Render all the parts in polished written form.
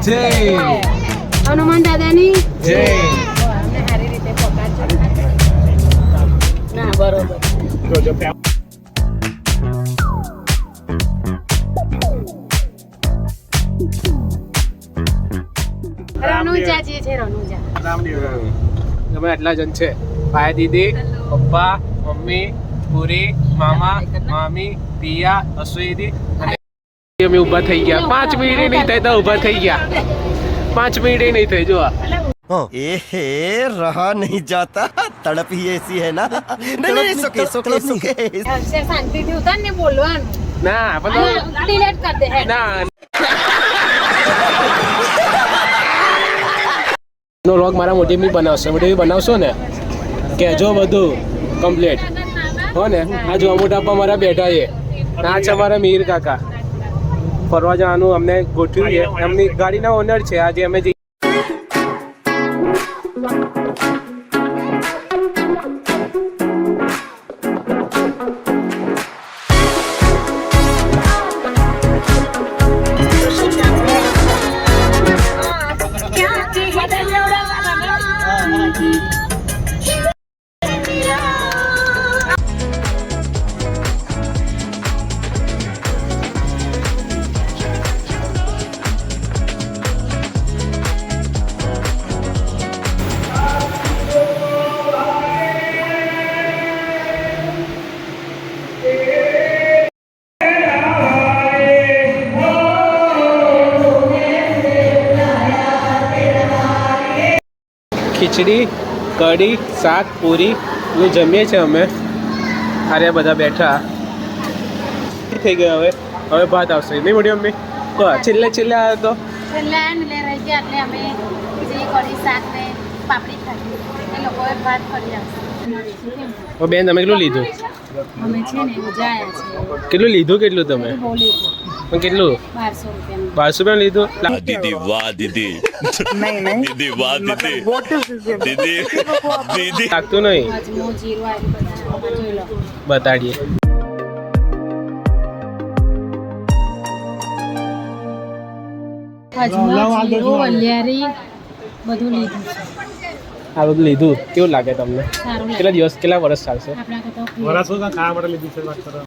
જય હનુમાન દાદાની જય અમને સારી રીતે પકાડજો ના બરોબર જોજો રનુજા જે છે રનુજા તમે આટલા જણ છે ભાઈ દીદી પપ્પા મમ્મી પૂરી મામા મામી પિયા અશ્વિની અને અમે ઊભા થઈ ગયા 5 મિનિટ નહીં થઈ તો ઊભા થઈ ગયા 5 મિનિટ નહીં થઈ જો एहे रहा नहीं जाता तड़प ही ऐसी है ना नहीं सुके सुके सुके શાંતિથી ઉતાર ને બોલવાનું ના પણ ડિલીટ કર દે ના નો વ્લોગ મારા મોટી બી બનાવશે મોટી બનાવશો ને કહેજો બધું કમ્પ્લીટ હો ને આ જો મોટા પપ્પા મારા બેઠા છે આ છે અમારા મીર કાકા ફરવા જવાનું અમને ગોઠવ્યું છે એમની ગાડીના ઓનર છે આજે અમે ખીચડી કઢી શાક પૂરી નું જમીએ છીએ અમે અરે બધા બેઠા થઈ ગયા હવે ભાત આવશે નહીં મોટી મમ્મી તો છેલ્લે આવે તો છેલ્લે લે રહી ગયા એટલે અમે જે કઢી શાક ને પાપડી ખાધી એ લોકોએ ભાત કરી આવશે બેન તમે કેટલું લીધું અમે છે ને ઉજાયા છે કેટલું લીધું તમે બહુ લીધું પણ કેટલું 1200 1200 રૂપિયા લીધું दीदी वाह दीदी दीदी वाह दीदी दीदी दीदी લાગતું નહીં અજમો જીરું આ બધા જોઈ લો બતાડીએ અજમો જીરું વલિયારી બધું લીધું છે આ બધું લીધું કેવું લાગે તમને સારું લાગે કેટલા દિવસ કેટલા વર્ષ ચાલશે આપણા કરતા ખાવા માટે લીધું છે વાત કરો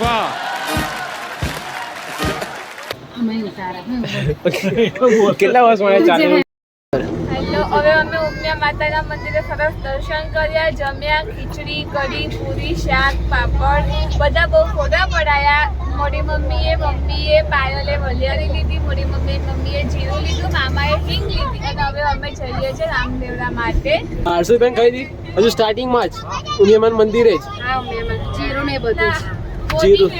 વાહ અમે ઉતારા કેટલા વર્ષ માટે ચાલે હેલો હવે અમે ઉમિયા માતાના મંદિરે સરસ દર્શન કર્યા જમ્યા ખીચડી કઢી પૂરી શાક પાપડ બધા બહુ ફોટા પડાયા મોટી મમ્મીએ પાયલે વલિયારી લીધી મોટી મમ્મીએ જીરું લીધું મામાએ હિંગ લીધી અને હવે અમે જઈએ છીએ રામદેવરા માટે 1200 રૂપિયા ખરીદી હજુ સ્ટાર્ટિંગમાં જ ઉમિયામાન મંદિરે જ હા ઉમિયામાં જીરું ને બધું છે જીરું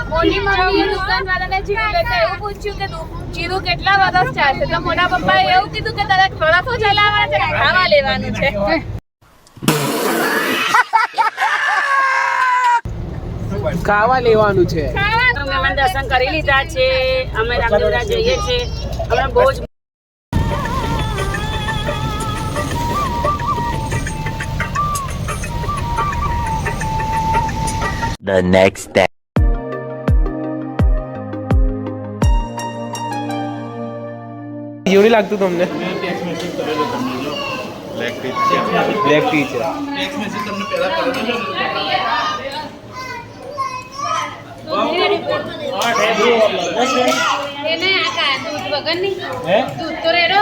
મોટી મમ્મીએ દુકાનવાળાને જીરું લેતા એવું પૂછ્યું કે જીરું કેટલા વર્ષ ચાલશે તો મોટા પપ્પાએ એવું કીધું કે તારે ખોરાકો ચલાવવાના છે કે ખાવા લેવાનું છે ખાવા લેવાનું છે અમે દર્શન કરી લીધા છે અમે રામદેવરા જઈએ છીએ અમે બહુ જ The next day. એવું નહીં લાગતું તમને બ્લેક ટી છે એને આ દૂધ વગરની દૂધ તો રેડો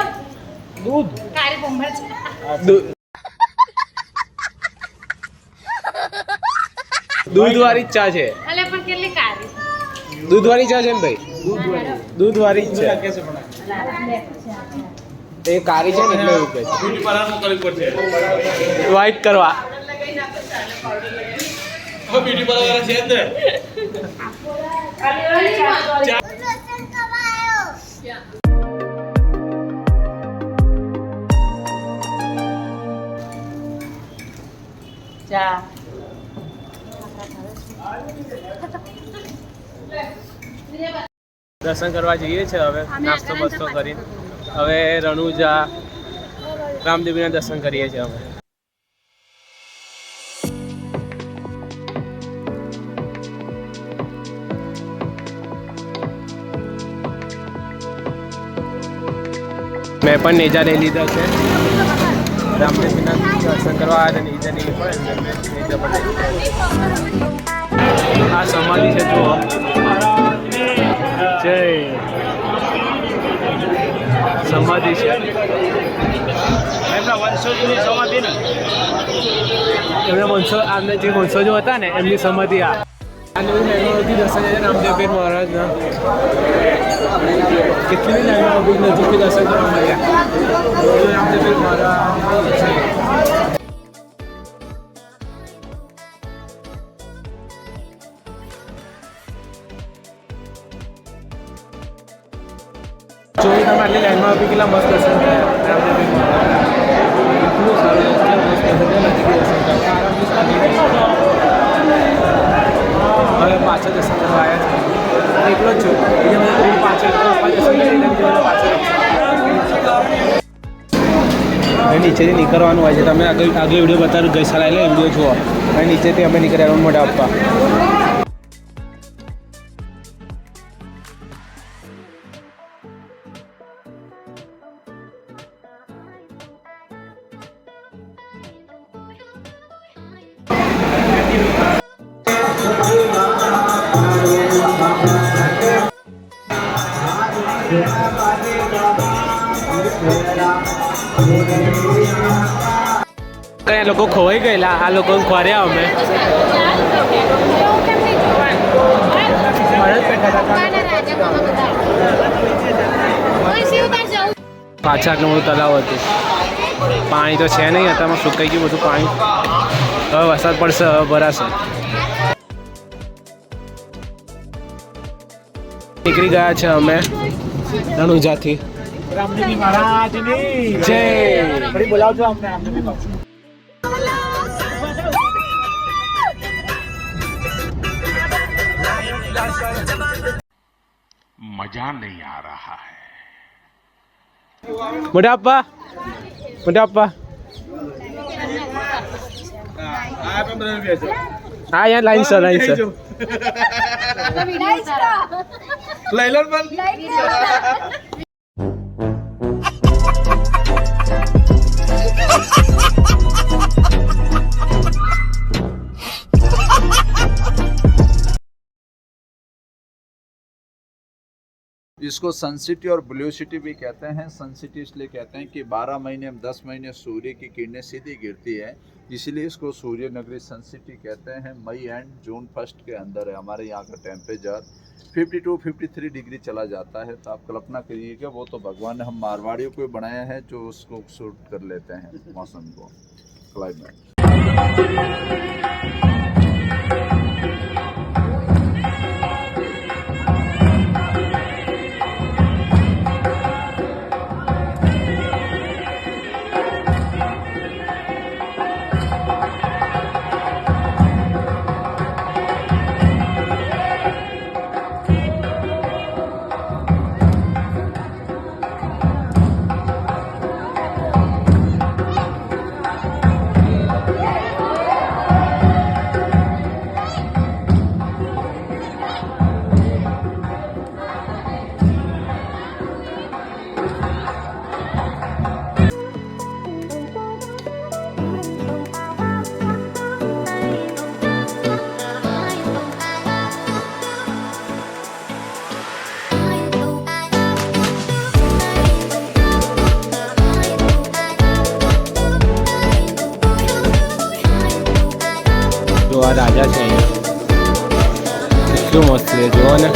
દૂધ કાળી બોમ્બર છે દૂધ વાળી ચા છે અલે પણ કેટલી કાળી દૂધ વાળી ચા છે ને ભાઈ દૂધ વાળી જ છે એ કાળી છે ને એટલે એવું કે વ્હાઈટ કરવા ચા દર્શન કરવા જઈએ છીએ હવે નાસ્તો બસ્તો કરીને હવે રણુજા રામદેવીના દર્શન કરીએ છીએ અમે મેં પણ નેજા લઈ લીધા છે. રામદેવના દર્શન કરવા આવ્યા નેજા નહીં પડે નેજા પણ આ સમાધિ છે જુઓ. જય સમાધિ છે એમના વંશો આમને જે વંશજો હતા ને એમની સમાધિ આ લાઈનોથી દર્શન છે રામદેવપીર મહારાજના. કેટલી લાઈનો નજીકથી દર્શન કરવા મળ્યા રામદેવપીર મહારાજ છે. જોઈ તમે આટલી લાઈનમાં આપી કેટલા મસ્ત દર્શન થયા રામદેવપીર મહારાજ. એટલું સારું મસ્ત દર્શન કરતા હવે પાછળ દર્શન કરવા આવ્યા છે. એકલો જ છું બીજા બધા પાછળ નીચેથી નીકળવાનું હોય છે. તમે આગળ વિડીયો બતાવું ગઈસાલ આવેલા વિડીયો જુઓ અને નીચેથી અમે નીકળ્યા મોઢા આપવા. કયા લોકો ખોવાઈ ગયેલા આ લોકો ખોર્યા અમે પાછા આટલું બધું તળાવ હતું. પાણી તો છે નહીં અત્યારમાં સુકાઈ ગયું બધું પાણી. હવે વરસાદ પડશે હવે ભરાશે. નીકળી ગયા છે અમે રણુજાથી. રામદેવી મહારાજની જય. બોલાવજો અમને રામદેવી બાપુ. मजा नहीं आ रहा है. મોટા પપ્પા હા યાર લાઈન સર इसको सन सिटी और ब्लू सिटी भी कहते हैं. सन सिटी इसलिए कहते हैं कि 12 महीने में 10 महीने सूर्य की किरणें सीधी गिरती है, इसलिए इसको सूर्य नगरी सन सिटी कहते हैं. मई एंड जून फर्स्ट के अंदर है. हमारे यहाँ का टेम्परेचर 52-53 डिग्री चला जाता है. तो आप कल्पना करिए कि वो तो भगवान ने हम मारवाड़ियों को बनाया है जो उसको सूट कर लेते हैं मौसम को, क्लाइमेट. આ રાજા છે અહીંયા. એટલું મસ્ત છે જુઓ ને.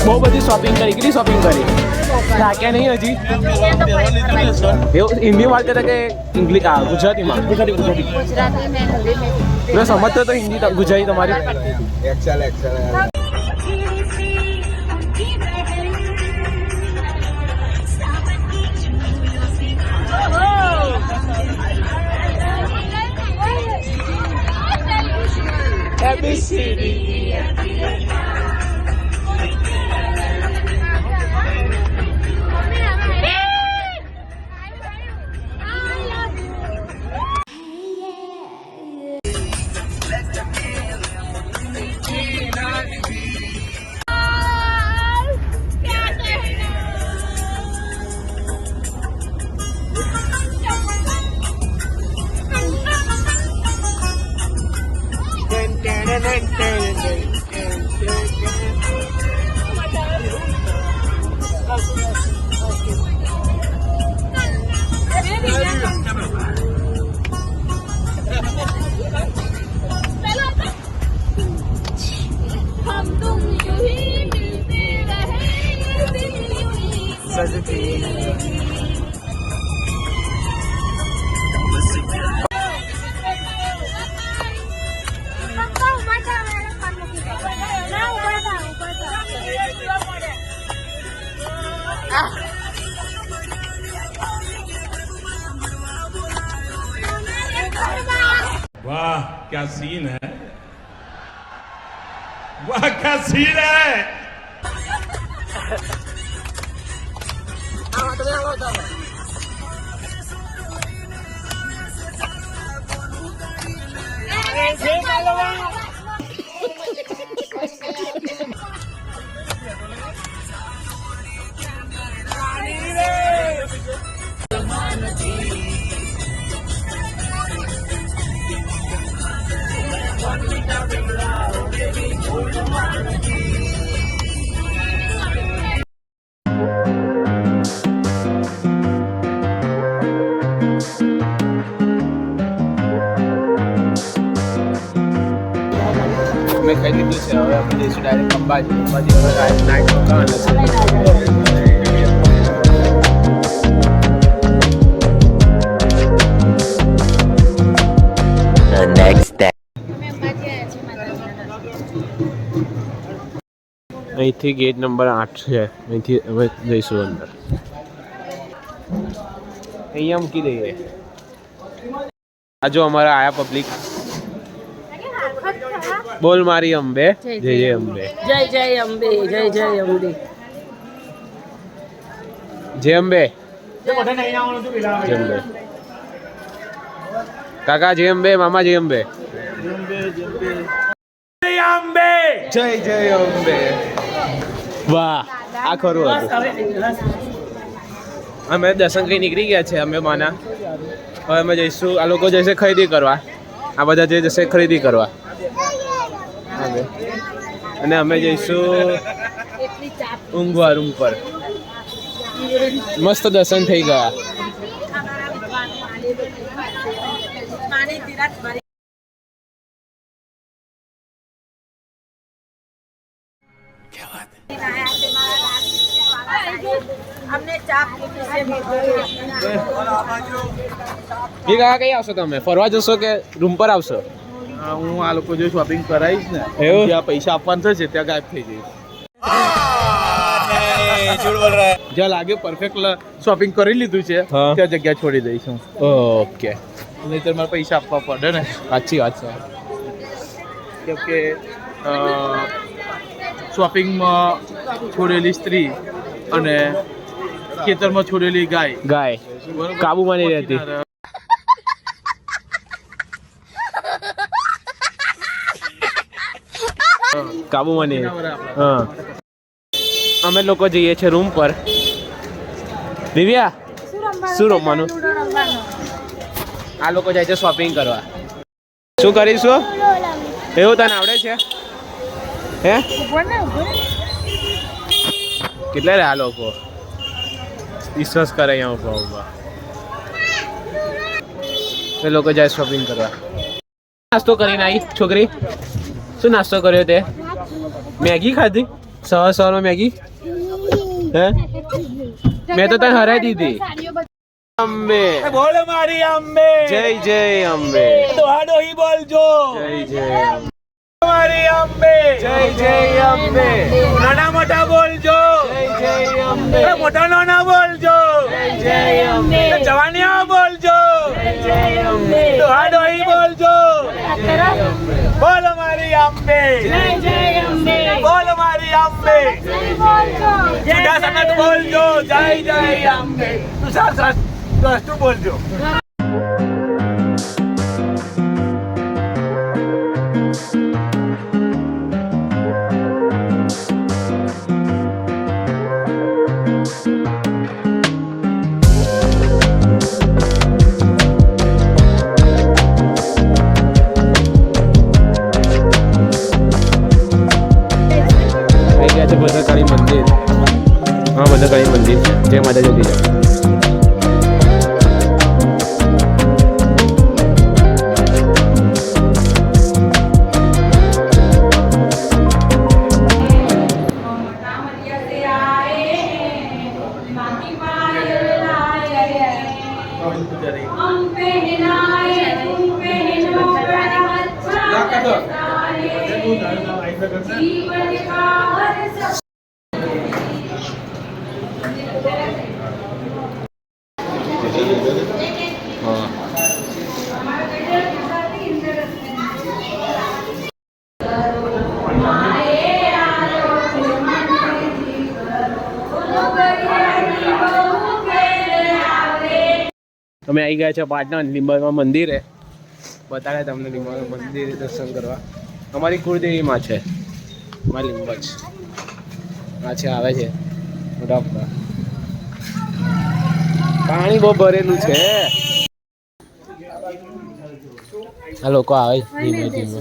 બહુ બધી શોપિંગ કરી. કેટલી શોપિંગ કરી? થાક્યા નહીં હજી? એવું હિન્દી વાત કરતા કે ઇંગ્લિશ ગુજરાતીમાં? ગુજરાતી મેં સમજતો તો હિન્દી ગુજરાતી તમારી. हम तुम यूं ही मिलते रहे दिल यूं ही सजते रहे। वाह क्या सीन है, वाह क्या सीन है। અમે ખાઈ લીધું છે, હવે અમે જઈશું ડાયરેક્ટ અંબાજી. અંબાજી હવે નાઇટ રોકાવાના The next day. અમે અંબાજી આવ્યા છીએ માતાજીના દર્શન. અહીંથી ગેટ નંબર 8 છે, અહીંથી હવે જઈશું અંદર. અહીંયા મૂકી દઈએ. આ જો અમારા આયા પબ્લિક. બોલ મારી અંબે, જય જય અંબે. જય જય અંબે, જય જય અંબે. જય અંબે. જય અંબે. કાકા જય અંબે, મામા જય અંબે. જય જય અંબે. વાહ, આ ખરું હતું. અમે દર્શન કરી નીકળી ગયા છે અમે માના. હવે અમે જઈશું, આ લોકો જશે ખરીદી કરવા, આ બધા જે જશે ખરીદી કરવા. અને અમે જઈશું ઊંઘવા રૂમ પર. મસ્ત દર્શન થઈ ગયા. એ કાકા કઈ આવશો તમે? ફરવા જશો કે રૂમ પર આવશો? હું આ લોકો જો શોપિંગ કરાવીશ ને, એવું? જ્યાં પૈસા આપવાના થશે ત્યાં ગાયબ થઈ જઈશ. જ્યાં લાગે પરફેક્ટ શોપિંગ કરી લીધું છે હા. ત્યાં જગ્યા છોડી દઈશ હું. ઓકે, નહીંતર મારે પૈસા આપવા પડે ને, સાચી વાત છે. કેમ કે શોપિંગમાં છોડેલી સ્ત્રી અને ખેતરમાં છોડેલી ગાય ગાય બરોબર? કાબુમાં નહીં રહેતી. કાબુમાં નહીં. હા, અમે લોકો જઈએ છીએ રૂમ પર. દિવ્યા, શું રમવાનું? આ લોકો જાય છે શોપિંગ કરવા. શું કરીશું? એવું તને આવડે છે? હે, કેટલા રે આ લોકો વિશ્વાસ કરે અહીંયા ઉભા ઉભા. એ લોકો જાય શોપિંગ કરવા. નાસ્તો કરીને આવી છોકરી? શું નાસ્તો કર્યો તે? મેગી ખાધી? સવારમાં મેગી? હે, મેં તો તને હરાઈ દીધી. અંબે બોલ મારી અંબે, જય જય અંબે. દોહાડોહી બોલજો. જય જય અંબે. મારી અંબે, જય જય અંબે. નાના મોટા બોલજો. જય જય અંબે. મોટા નાના બોલજો. જય જય અંબે. જવાનિયા બોલજો. જય અંબે. દોહાડોહી બોલજો. બોલ મારી અંબે, બોલ મારી અંબે. જુદા સમત બોલજો. જય જય અંબે. તું સાસ દોસ્તું બોલજો. ભદ્રકાળી મંદિર. હા, ભદ્રકાળી મંદિર છે. જય માતાજી જતી જાય. અમે આવી ગયા છે પાટણ લીંબામાં મંદિરે. બતાવે તમને લીંબામાં મંદિરે દર્શન કરવા. અમારી કુળદેવીમાં છે મારી લીંબજ. આ છે આવે છે મોટા પાણી બહુ ભરેલું છે. આ લોકો આવે ધીમે ધીમે.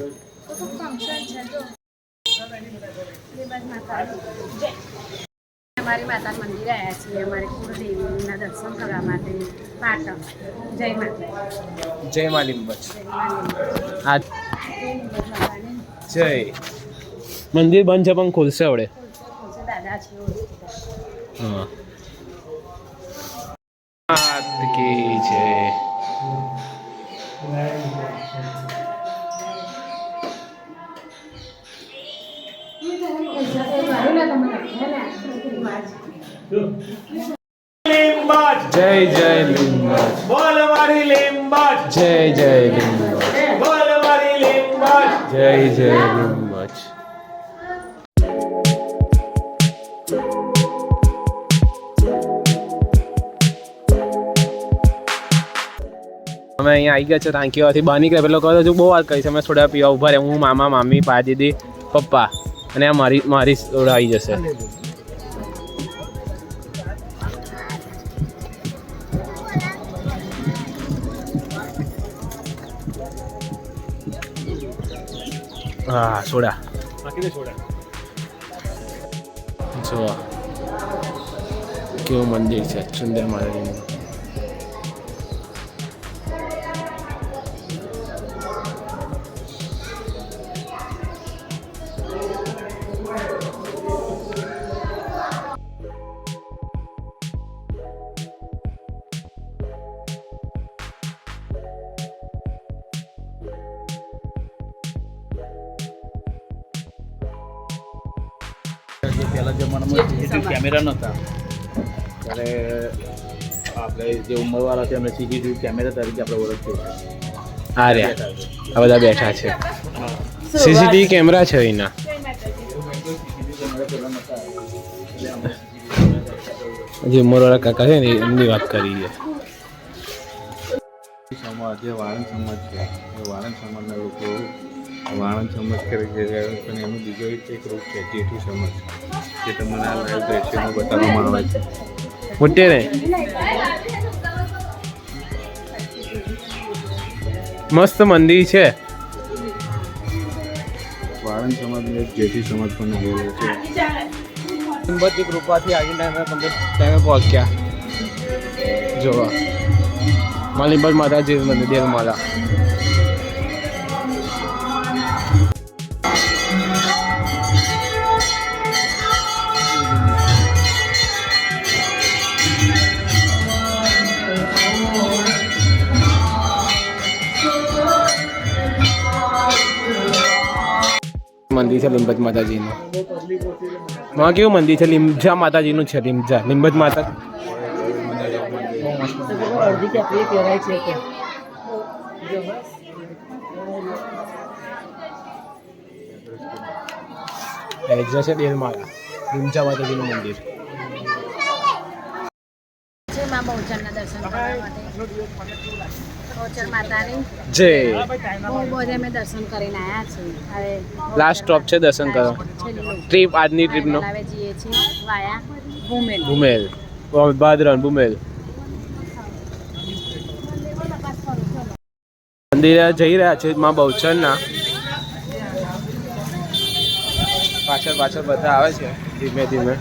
અમારી માતા મંદિરે આવ્યા છીએ અમારી કુળદેવીના દર્શન કરવા માટે પાટણ. જય માતા. જય મા લીંબજ. આ જય મંદિર બંધ છે પણ ખુલશે હવે. દાદા છે. હા. માત કી જય. જય જય લીંબજ. बोल हमारी लिम्बाज જય જય લીંબજ. बोल हमारी लिम्बाज જય જય લીંબજ. અમે અહીંયા આવી ગયા છે ટાંકીવાથી બહાર નીકળ્યા. પેલો કહો હજુ બહુ વાત કરી છે. અમે થોડા પીવા ઉભા રહ્યા. હું, મામા, મામી, પા દીદી, પપ્પા અને આ મારી જોડે આવી જશે. હા, સોડા જો કેવું મંદિર છે સુંદર માતાજીનું. પહેલા જમાનામાં સીસીટીવી કેમેરા નહોતા ત્યારે આપણે જે ઉંમરવાળા છે એમને સીસીટીવી કેમેરા તરીકે આપણે ઓળખીએ. આ રહ્યા આ બધા બેઠા છે. સીસીટીવી કેમેરા છે અહીંના. જે ઉંમરવાળા કાકા છે ને એમની વાત કરી છે. સમાજ જે વાળંદ સમાજ છે એ વાળંદ સમાજના લોકો વાળંદ સમાજ કરે છે પણ એનું બીજો એક રૂપ છે જેઠી સમાજ જે તમને આ લાઈવ દ્રશ્યમાં બતાવવામાં આવે છે. મોટે ને મસ્ત મંદિર છે. વાળંદ સમાજનો એક જેઠી સમાજ પણ ગયેલો છે. બધી કૃપાથી આગળ ટાઈમે પહોંચ્યા. જોવા માલિંબર માતાજી મંદિર દેવમાલા. મંદિર છે લીંબજ માતાજીનું. માં કેવું મંદિર છે? લીંબજા માતાજીનું છે. લીંબજ માતા અડધી કેટલી કહેવાય છે કે એડ્રેસ છે દેલમાલા. લીંબજા માતાજીનું મંદિર. જય મા બહુચરના દર્શન કરવા માટે બહુચર માતાની જય. બહુ બધે અમે દર્શન કરીને આવ્યા છીએ. હવે લાસ્ટ સ્ટોપ છે દર્શન કરવા. ટ્રીપ આજની ટ્રીપનો હવે જઈએ છીએ વાયા ભૂમેલ. ભૂમેલ ભાદરણ ભૂમેલ મંદિરે જઈ રહ્યા છે માં બહુચરના. પાછળ પાછળ બધા આવે છે ધીમે ધીમે.